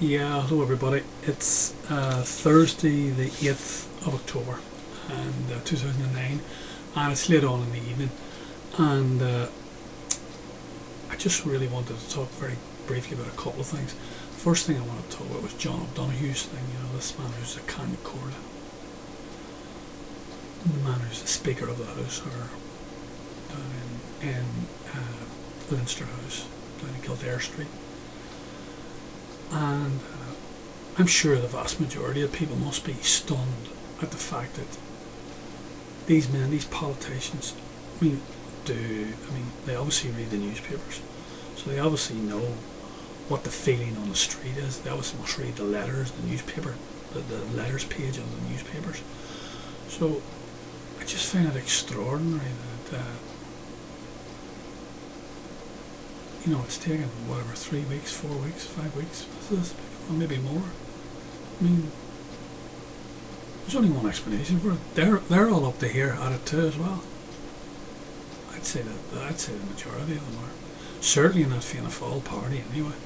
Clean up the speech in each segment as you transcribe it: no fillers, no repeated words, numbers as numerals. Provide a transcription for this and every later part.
Yeah, hello everybody. It's Thursday the 8th of October and 2009, and it's late on in the evening, and I just really wanted to talk very briefly about a couple of things. First thing I wanted to talk about was John O'Donoghue's thing, this man who's a County Corla, the man who's the Speaker of the House, or down in Leinster House, down in Kildare Street. And I'm sure the vast majority of people must be stunned at the fact that these men, these politicians, they obviously read the newspapers, so they obviously know what the feeling on the street is. They obviously must read the letters, the newspaper, the letters page of the newspapers. So I just find it extraordinary that it's taken whatever, 3 weeks, 4 weeks, 5 weeks, or maybe more. There's only one explanation for it. They're all up to here at it too as well. I'd say the majority of them are. Certainly in that Fianna Fáil party anyway.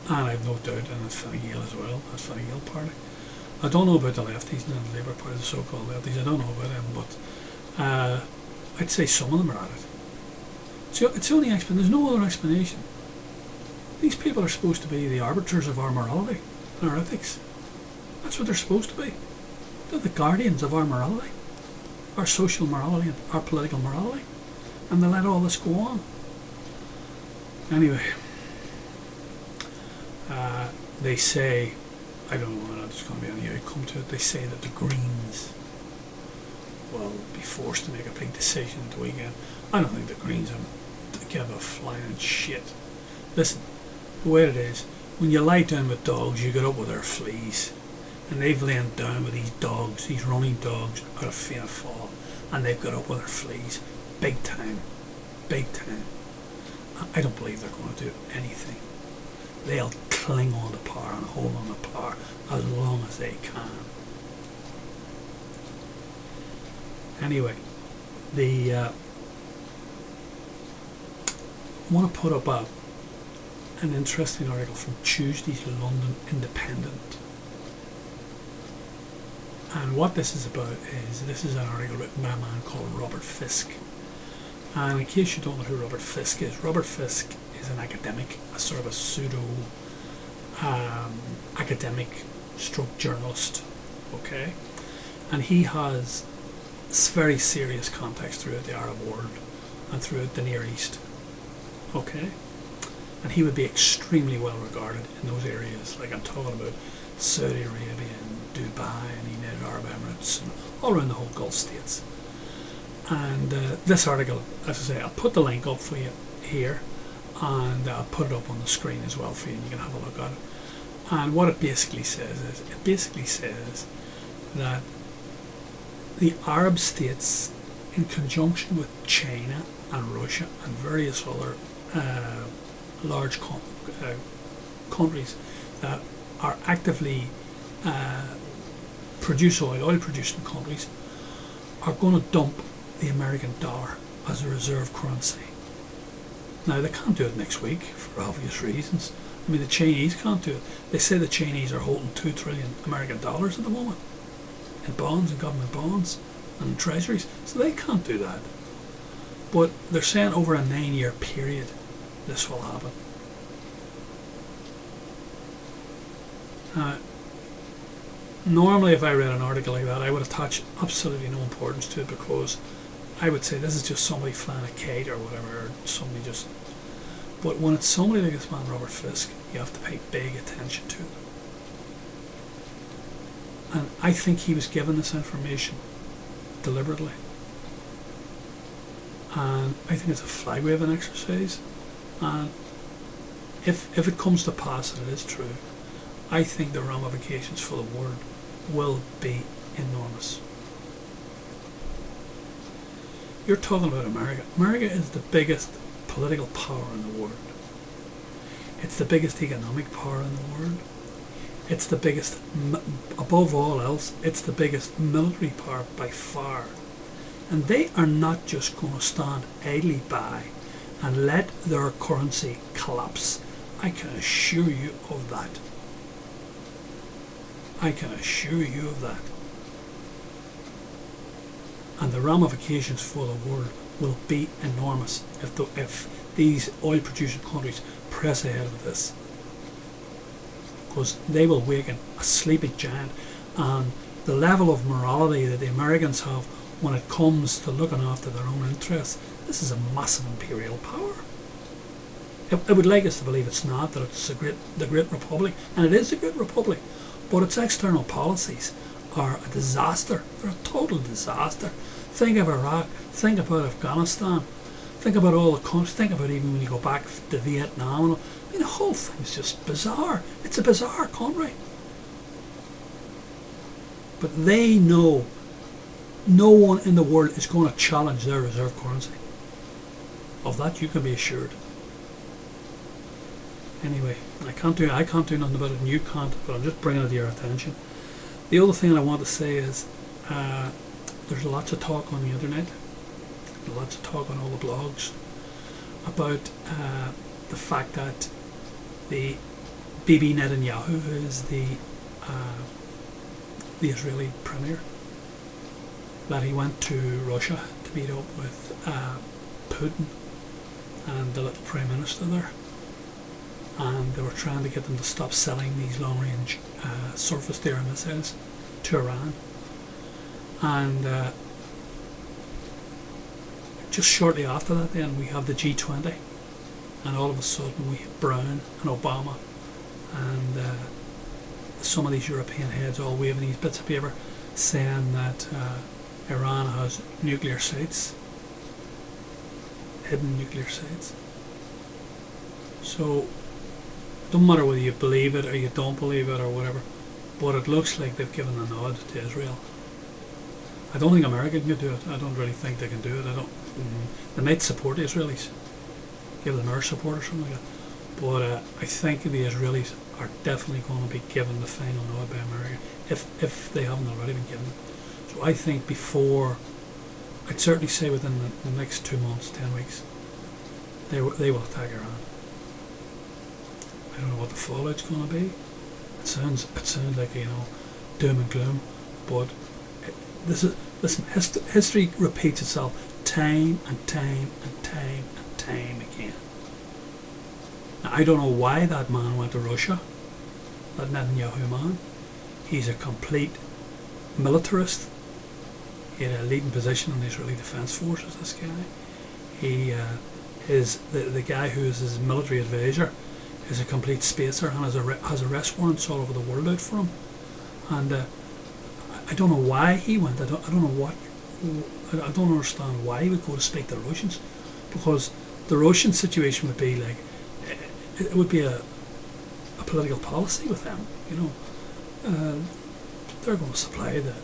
And I've no doubt in that Fine Gael as well, that Fine Gael party. I don't know about the lefties and the Labour Party, the so-called lefties. I don't know about them, but I'd say some of them are at it. So it's the only explanation. There's no other explanation. These people are supposed to be the arbiters of our morality and our ethics. That's what they're supposed to be. They're the guardians of our morality, our social morality, and our political morality. And they let all this go on. Anyway, they say, I don't know whether there's going to be any outcome to it, they say that the Greens will be forced to make a big decision at the weekend. I don't think the Greens give a flying shit. Listen, the way it is, when you lie down with dogs, you get up with their fleas. And they've lain down with these dogs, these running dogs out of Fianna Fáil, and they've got up with their fleas. Big time. Big time. I don't believe they're going to do anything. They'll cling on to power and hold on to power as long as they can. Anyway, I want to put up an interesting article from Tuesday's London Independent. And what this is about is an article written by a man called Robert Fisk. And in case you don't know who Robert Fisk is, Robert Fisk is an academic, a sort of a pseudo academic stroke journalist, okay? And he has very serious contacts throughout the Arab world and throughout the Near East, okay? And he would be extremely well regarded in those areas, like I'm talking about Saudi Arabia and Dubai and the United Arab Emirates and all around the whole Gulf states. And this article, as I say, I'll put the link up for you here, and I'll put it up on the screen as well for you, and you can have a look at it. And what it basically says is, that the Arab states, in conjunction with China and Russia and various other large countries that are actively produce oil producing countries, are going to dump the American dollar as a reserve currency. Now, they can't do it next week for obvious reasons. The Chinese can't do it. They say the Chinese are holding 2 trillion American dollars at the moment in bonds and government bonds and treasuries, so they can't do that. But they're saying over a 9-year period this will happen. Normally if I read an article like that, I would attach absolutely no importance to it, because I would say this is just somebody flying a kite or whatever, or somebody just... But when it's somebody like this man Robert Fisk, you have to pay big attention to it. And I think he was given this information deliberately. And I think it's a flag waving exercise. And if it comes to pass that it is true, I think the ramifications for the world will be enormous. You're talking about America. America is the biggest political power in the world. It's the biggest economic power in the world. It's the biggest, above all else, it's the biggest military power by far. And they are not just going to stand idly by and let their currency collapse. I can assure you of that. I can assure you of that. And the ramifications for the world will be enormous if these oil producing countries press ahead with this, because they will waken a sleeping giant. And the level of morality that the Americans have when it comes to looking after their own interests, this is a massive imperial power. I would like us to believe it's not, that it's the great republic, and it is a great republic, but its external policies are a disaster. They're a total disaster. Think of Iraq, think about Afghanistan, think about all the countries, think about even when you go back to Vietnam. I mean, the whole thing is just bizarre. It's a bizarre country. But they know no one in the world is going to challenge their reserve currency. Of that you can be assured. Anyway, I can't do nothing about it, and you can't, but I'm just bringing it to your attention. The other thing I want to say is there's lots of talk on the internet, lots of talk on all the blogs about the fact that the Bibi Netanyahu, who is the Israeli premier, that he went to Russia to meet up with Putin and the little prime minister there, and they were trying to get them to stop selling these long-range surface-to-air missiles to Iran. And just shortly after that, then we have the G20, and all of a sudden we have Brown and Obama and some of these European heads all waving these bits of paper saying that Iran has nuclear sites, hidden nuclear sites. So it doesn't matter whether you believe it or you don't believe it or whatever, but it looks like they've given a nod to Israel. I don't think America can do it. I don't really think they can do it. They might support the Israelis, give them air support or something like that, but I think the Israelis are definitely going to be given the final nod by America, if they haven't already been given it. So I think I'd certainly say within the next 2 months, 10 weeks, they will attack Iran. I don't know what the fallout's going to be. It sounds like, doom and gloom, but history repeats itself time and time and time and time again. Now, I don't know why that man went to Russia, that Netanyahu man. He's a complete militarist. He had a leading position in the Israeli Defence Forces, this guy. He is the guy who is his military advisor is a complete spacer and has arrest warrants all over the world out for him. And I don't know why he went. I don't understand why he would go to speak to the Russians, because the Russian situation would be like, it would be a political policy with them. They're going to supply the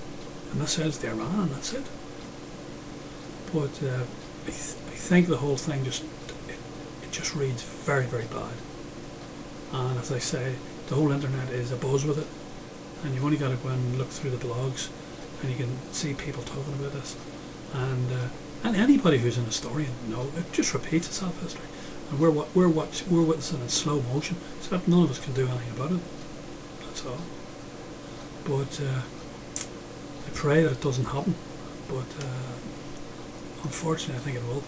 missiles to Iran, and that's it. But I think the whole thing just reads very, very bad. And as I say, the whole internet is abuzz with it, and you've only got to go and look through the blogs, and you can see people talking about this. And anybody who's an historian, it just repeats itself, history, and we're witnessing it in slow motion, except none of us can do anything about it. That's all. But I pray that it doesn't happen. But unfortunately, I think it will.